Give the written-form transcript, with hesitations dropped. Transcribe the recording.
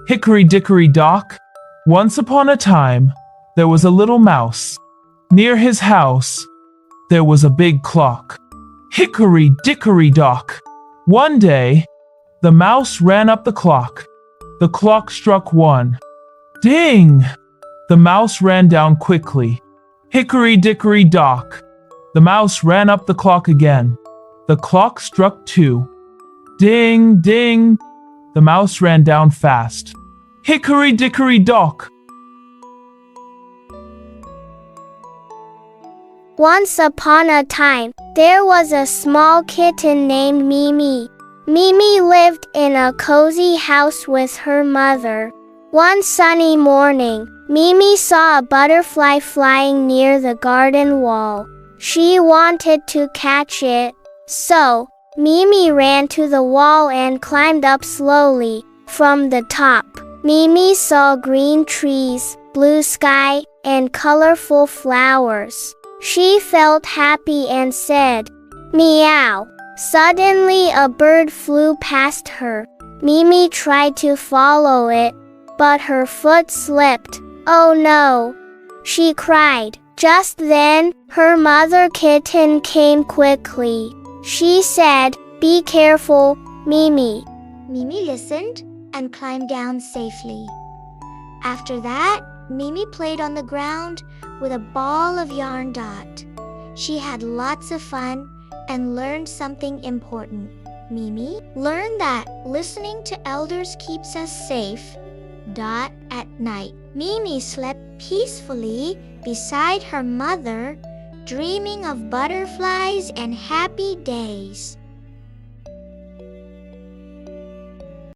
Hickory Dickory Dock. Once upon a time, there was a little mouse. Near his house, there was a big clock. Hickory Dickory Dock. One day, the mouse ran up the clock. The clock struck 1. Ding! The mouse ran down quickly. Hickory Dickory Dock. The mouse ran up the clock again. The clock struck 2. Ding, ding! The mouse ran down fast. Hickory Dickory Dock. Once upon a time, there was a small kitten named Mimi. Mimi lived in a cozy house with her mother. One sunny morning, Mimi saw a butterfly flying near the garden wall. She wanted to catch it, so Mimi ran to the wall and climbed up slowly. From the top, Mimi saw green trees, blue sky, and colorful flowers. She felt happy and said, "Meow." Suddenly a bird flew past her. Mimi tried to follow it, but her foot slipped. "Oh no!" she cried. Just then, her mother kitten came quickly. She said, "Be careful, Mimi." Mimi listened and climbed down safely. After that, Mimi played on the ground with a ball of yarn dot. She had lots of fun and learned something important. Mimi learned that listening to elders keeps us safe. Dot at night. Mimi slept peacefully beside her mother, dreaming of butterflies and happy days.